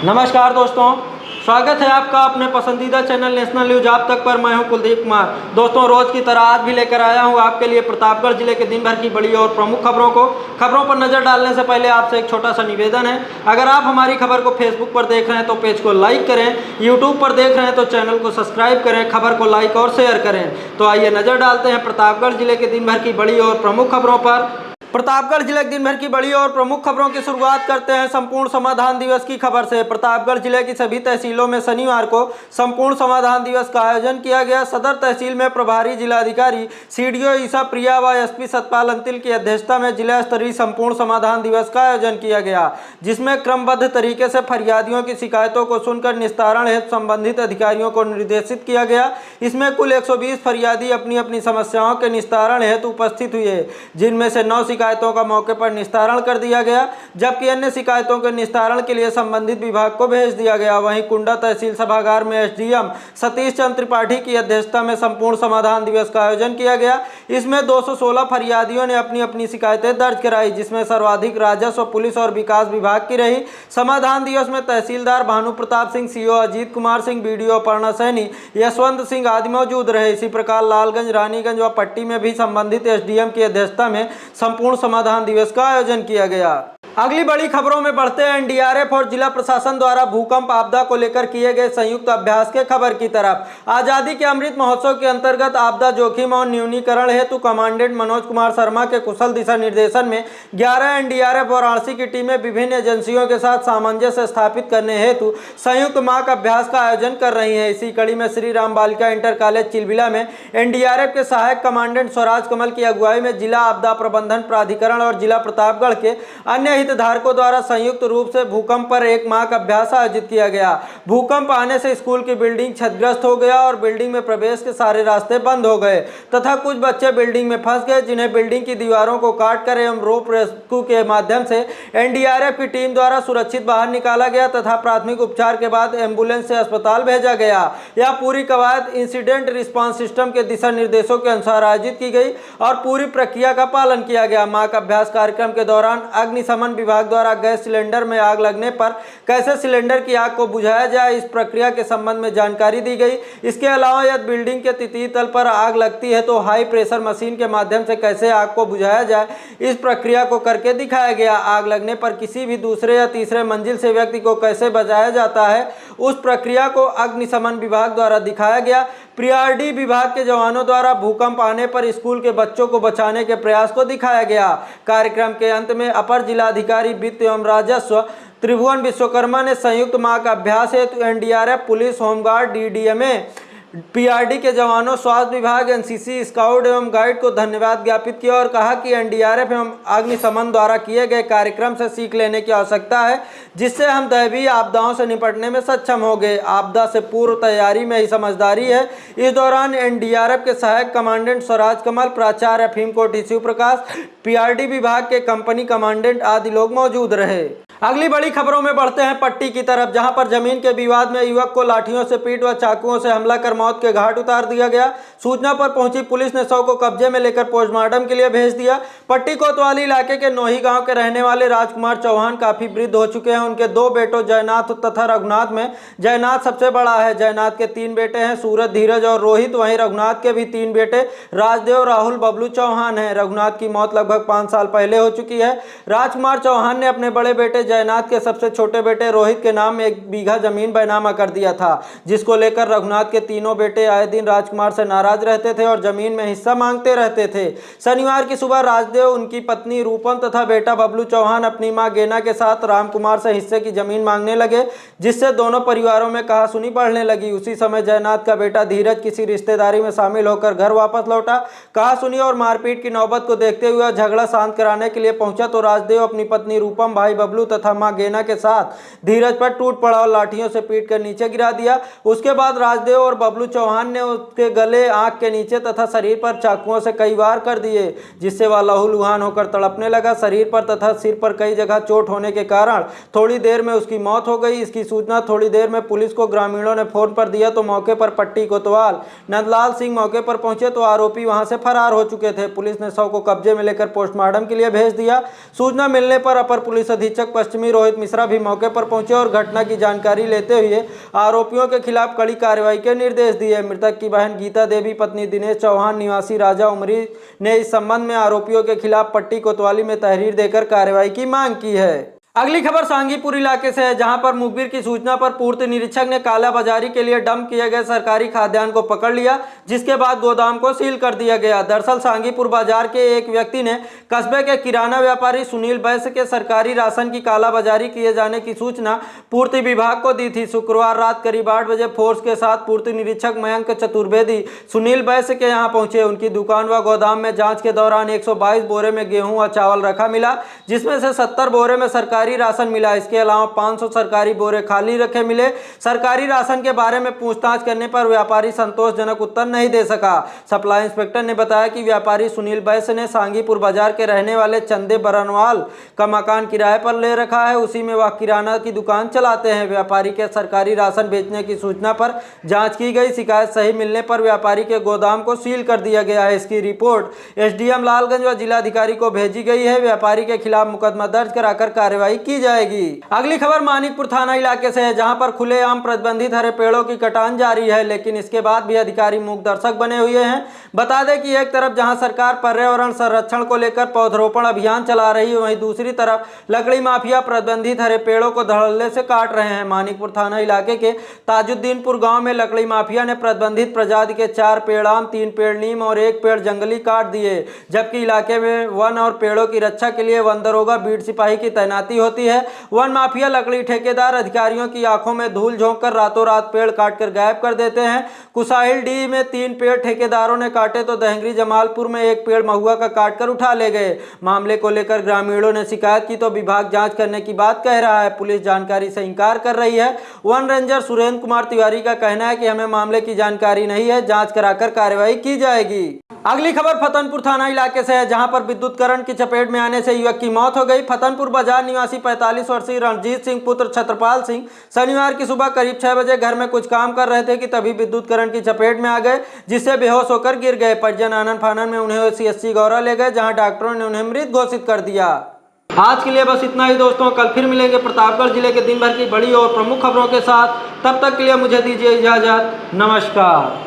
नमस्कार दोस्तों, स्वागत है आपका अपने पसंदीदा चैनल नेशनल न्यूज आप तक पर। मैं हूं कुलदीप कुमार। दोस्तों, रोज की तरह आज भी लेकर आया हूं आपके लिए प्रतापगढ़ जिले के दिन भर की बड़ी और प्रमुख खबरों पर नजर डालने से पहले आपसे एक छोटा सा निवेदन है। अगर आप हमारी खबर को फेसबुक पर देख रहे हैं तो पेज को लाइक करें, यूट्यूब पर देख रहे हैं तो चैनल को सब्सक्राइब करें, खबर को लाइक और शेयर करें। तो आइए नजर डालते हैं प्रतापगढ़ जिले के दिन भर की बड़ी और प्रमुख खबरों पर। प्रतापगढ़ जिले के दिन भर की बड़ी और प्रमुख खबरों की शुरुआत करते हैं संपूर्ण समाधान दिवस की खबर से। प्रतापगढ़ जिले की सभी तहसीलों में शनिवार को संपूर्ण समाधान दिवस का आयोजन किया गया। सदर तहसील में प्रभारी जिलाधिकारी सीडीओ ईसा प्रिया व एसपी सतपाल अंतिल की अध्यक्षता में जिला स्तरीय संपूर्ण समाधान दिवस का आयोजन किया गया, जिसमें क्रमबद्ध तरीके से फरियादियों की शिकायतों को सुनकर निस्तारण हेतु संबंधित अधिकारियों को निर्देशित किया गया। इसमें कुल 120 फरियादी अपनी अपनी समस्याओं के निस्तारण हेतु उपस्थित हुए, जिनमें से 9 शिकायतों का मौके पर निस्तारण कर दिया गया, जबकि अन्य शिकायतों के निस्तारण के लिए संबंधित विभाग को भेज दिया गया। वहीं कुंडा तहसील सभागार में एसडीएम सतीश चंद्र त्रिपाठी की अध्यक्षता में संपूर्ण समाधान दिवस का आयोजन किया गया। इसमें 216 फरियादियों ने अपनी अपनी शिकायतें दर्ज कराई, जिसमें सर्वाधिक राजस्व, पुलिस और विकास विभाग की रही। समाधान दिवस में तहसीलदार भानु प्रताप सिंह, सीओ अजीत कुमार सिंह, बीडीओ अपर्णा सैनी, यशवंत सिंह आदि मौजूद रहे। इसी प्रकार लालगंज, रानीगंज व पट्टी में भी संबंधित एसडीएम की अध्यक्षता में संपूर्ण समाधान दिवस का आयोजन किया गया। अगली बड़ी खबरों में बढ़ते हैं एनडीआरएफ और जिला प्रशासन द्वारा भूकंप आपदा को लेकर किए गए संयुक्त अभ्यास के खबर की तरफ। आजादी के अमृत महोत्सव के अंतर्गत आपदा जोखिम और न्यूनीकरण हेतु कमांडेंट मनोज कुमार शर्मा के कुशल दिशा निर्देशन में 11 एनडीआरएफ और आरसी की टीमें विभिन्न एजेंसियों के साथ सामंजस्य स्थापित करने हेतु संयुक्त मॉक अभ्यास का आयोजन कर रही है। इसी कड़ी में श्री राम बालिका इंटर कॉलेज चिलबिला में एनडीआरएफ के सहायक कमांडेंट स्वराज कमल की अगुवाई में जिला आपदा प्रबंधन प्राधिकरण और जिला प्रतापगढ़ के अन्य हितधारकों द्वारा संयुक्त रूप से भूकंप पर एक मॉक अभ्यास आयोजित किया गया। भूकंप आने से स्कूल की बिल्डिंग क्षतिग्रस्त हो गया और बिल्डिंग में प्रवेश के सारे रास्ते बंद हो गए तथा कुछ बच्चे बिल्डिंग में फंस गए, जिन्हें बिल्डिंग की दीवारों को काटकर एवं रोप रेस्क्यू के माध्यम से एनडीआरएफ की टीम द्वारा सुरक्षित बाहर निकाला गया तथा प्राथमिक उपचार के बाद एम्बुलेंस से अस्पताल भेजा गया। यह पूरी कवायद इंसिडेंट रिस्पांस सिस्टम के दिशा निर्देशों के अनुसार आयोजित की गई और पूरी प्रक्रिया का पालन किया गया। मॉक अभ्यास कार्यक्रम के दौरान अग्निशमन विभाग द्वारा गैस सिलेंडर में आग लगने पर कैसे सिलेंडर की आग को बुझाया जाए, इस प्रक्रिया के संबंध में जानकारी दी गई। इसके अलावा यदि बिल्डिंग के तृतीय तल पर आग लगती है तो हाई प्रेशर मशीन के माध्यम से कैसे आग को बुझाया जाए, इस प्रक्रिया को करके दिखाया गया। आग लगने पर किसी भी दूसरे या तीसरे मंजिल से व्यक्ति को कैसे बचाया जाता है, उस प्रक्रिया को अग्निशमन विभाग द्वारा दिखाया गया। प्रीआरडी विभाग के जवानों द्वारा भूकंप आने पर स्कूल के बच्चों को बचाने के प्रयास को दिखाया गया। कार्यक्रम के अंत में अपर जिलाधिकारी वित्त एवं राजस्व त्रिभुवन विश्वकर्मा ने संयुक्त मॉक अभ्यास हेतु NDRF, police, home guard, DDMA, PRD के जवानों, स्वास्थ्य विभाग, एनसीसी, स्काउट एवं गाइड को धन्यवाद ज्ञापित किया और कहा कि एनडीआरएफ एवं अग्निशमन द्वारा किए गए कार्यक्रम से सीख लेने की आवश्यकता है, जिससे हम दैवीय आपदाओं से निपटने में सक्षम हो गए। आपदा से पूर्व तैयारी में ही समझदारी है। इस दौरान एनडीआरएफ के सहायक कमांडेंट स्वराज कमल, प्राचार्य अफीम कोठी शिव प्रकाश, पीआरडी विभाग के कंपनी कमांडेंट आदि लोग मौजूद रहे। अगली बड़ी खबरों में बढ़ते हैं पट्टी की तरफ, जहां पर जमीन के विवाद में युवक को लाठियों से पीट व चाकुओं से हमला कर मौत के घाट उतार दिया गया। सूचना पर पहुंची पुलिस ने शव को कब्जे में लेकर पोस्टमार्टम के लिए भेज दिया। पट्टी कोतवाली इलाके के नोही गांव के रहने वाले राजकुमार चौहान काफी वृद्ध हो चुके हैं। उनके 2 बेटों जयनाथ तथा रघुनाथ में जयनाथ सबसे बड़ा है। जयनाथ के 3 बेटे हैं, सूरज, धीरज और रोहित। वहीं रघुनाथ के भी 3 बेटे राजदेव, राहुल, बबलू चौहान हैं। रघुनाथ की मौत लगभग 5 साल पहले हो चुकी है। राजकुमार चौहान ने अपने बड़े बेटे जयनाथ के सबसे छोटे बेटे रोहित के नाम 1 बीघा जमीन बैनामा कर दिया था, जिसको लेकर रघुनाथ के तीनों बेटे आए दिन राजकुमार से नाराज रहते थे और जमीन में हिस्सा मांगते रहते थे। शनिवार की सुबह राजदेव, उनकी पत्नी रूपम तथा बेटा बबलू चौहान अपनी मां गेना के साथ रामकुमार से हिस्से की जमीन मांगने लगे, जिससे दोनों परिवारों में कहासुनी बढ़ने लगी। उसी समय जयनाथ का बेटा धीरज किसी रिश्तेदारी में शामिल होकर घर वापस लौटा। कहासुनी और मारपीट की नौबत को देखते हुए झगड़ा शांत कराने के लिए पहुंचा तो राजदेव अपनी पत्नी रूपम, भाई बबलू तथा मां गेना के साथ धीरज पर टूट पड़ा और लाठियों से पीट कर नीचे गिरा दिया। उसके बाद राजदेव और बबलू चौहान ने उसके गले, आंख के नीचे तथा शरीर पर चाकुओं से कई वार कर दिए, जिससे वह लहूलुहान होकर तड़पने लगा। शरीर पर तथा सिर पर कई जगह चोट होने के कारण थोड़ी देर में उसकी मौत हो गई। इसकी सूचना थोड़ी देर में पुलिस को ग्रामीणों ने फोन पर दिया तो मौके पर पट्टी कोतवाल नंदलाल सिंह मौके पर पहुंचे तो आरोपी वहां से फरार हो चुके थे। पुलिस ने शव को कब्जे में लेकर पोस्टमार्टम के लिए भेज दिया। सूचना मिलने पर अपर पुलिस अधीक्षक पश्चिमी रोहित मिश्रा भी मौके पर पहुंचे और घटना की जानकारी लेते हुए आरोपियों के खिलाफ कड़ी कार्रवाई के निर्देश दिए। मृतक की बहन गीता देवी पत्नी दिनेश चौहान निवासी राजा उमरी ने इस संबंध में आरोपियों के खिलाफ पट्टी कोतवाली में तहरीर देकर कार्रवाई की मांग की है। अगली खबर सांगीपुर इलाके से है, जहां पर मुखबिर की सूचना पर पूर्ति निरीक्षक ने कालाबाजारी के लिए डंप किए गए सरकारी खाद्यान्न को पकड़ लिया, जिसके बाद गोदाम को सील कर दिया गया। दरअसल सांगीपुर बाजार के एक व्यक्ति ने कस्बे के किराना व्यापारी सुनील बैस के सरकारी राशन की कालाबाजारी किए जाने की सूचना पूर्ति विभाग को दी थी। शुक्रवार रात करीब 8 बजे फोर्स के साथ पूर्ति निरीक्षक मयंक चतुर्वेदी सुनील बैस के यहाँ पहुंचे। उनकी दुकान व गोदाम में जाँच के दौरान 122 बोरे में गेहूँ व चावल रखा मिला, जिसमें से 70 बोरे में सरकारी राशन मिला। इसके अलावा 500 सरकारी बोरे खाली रखे मिले। सरकारी राशन के बारे में पूछताछ करने पर व्यापारी संतोषजनक उत्तर नहीं दे सका। सप्लाई इंस्पेक्टर ने बताया कि व्यापारी सुनील बैस ने सांगीपुर बाजार के रहने वाले चंदे बरनवाल का मकान किराए पर ले रखा है, उसी में वह किराना की दुकान चलाते हैं। व्यापारी के सरकारी राशन बेचने की सूचना पर जांच की गई। शिकायत सही मिलने पर व्यापारी के गोदाम को सील कर दिया गया है। इसकी रिपोर्ट एसडीएम लालगंज व जिलाधिकारी को भेजी गई है। व्यापारी के खिलाफ मुकदमा दर्ज कराकर कार्रवाई की जाएगी। अगली खबर मानिकपुर थाना इलाके से है, जहां पर खुलेआम प्रतिबंधित हरे पेड़ों की कटान जारी है, लेकिन इसके बाद भी अधिकारी मूक दर्शक बने हुए हैं। बता दें कि एक तरफ जहां सरकार पर्यावरण संरक्षण को लेकर पौधरोपण अभियान चला रही है, वहीं दूसरी तरफ लकड़ी माफिया प्रतिबंधित हरे पेड़ों को धड़ल्ले से काट रहे हैं। मानिकपुर थाना इलाके के ताजुद्दीनपुर गाँव में लकड़ी माफिया ने प्रतिबंधित प्रजाति के 4 पेड़ आम, 3 पेड़ नीम और 1 पेड़ जंगली काट दिए, जबकि इलाके में वन और पेड़ों की रक्षा के लिए वन दरोगा बीट सिपाही की तैनाती होती है। वन माफिया लकड़ी ठेकेदार अधिकारियों की आंखों में धूल झोंक कर रातों रात पेड़ काटकर गायब कर देते हैं। कुसाहिल डी में 3 पेड़ ठेकेदारों ने काटे तो दहंगरी जमालपुर में 1 पेड़ महुआ का काटकर उठा ले गए। मामले को लेकर ग्रामीणों ने शिकायत की तो विभाग जांच करने की बात कह रहा है। पुलिस जानकारी से इंकार कर रही है। वन रेंजर सुरेंद्र कुमार तिवारी का कहना है कि हमें मामले की जानकारी नहीं है, जांच कराकर कार्रवाई की जाएगी। अगली खबर फतनपुर थाना इलाके से है, जहां पर विद्युत करंट की चपेट में आने से युवक की मौत हो गई। फतनपुर बाजार निवासी 45 वर्षीय रणजीत सिंह पुत्र छत्रपाल सिंह शनिवार की सुबह करीब 6 बजे घर में कुछ काम कर रहे थे कि तभी विद्युत करंट की चपेट में आ गए, जिससे बेहोश होकर गिर गए। परिजन आनन फानन में उन्हें सीएचसी गौरा ले गए, जहां डॉक्टरों ने उन्हें मृत घोषित कर दिया। आज के लिए बस इतना ही दोस्तों। कल फिर मिलेंगे प्रतापगढ़ जिले के दिन भर की बड़ी और प्रमुख खबरों के साथ। तब तक के लिए मुझे दीजिए इजाजत। नमस्कार।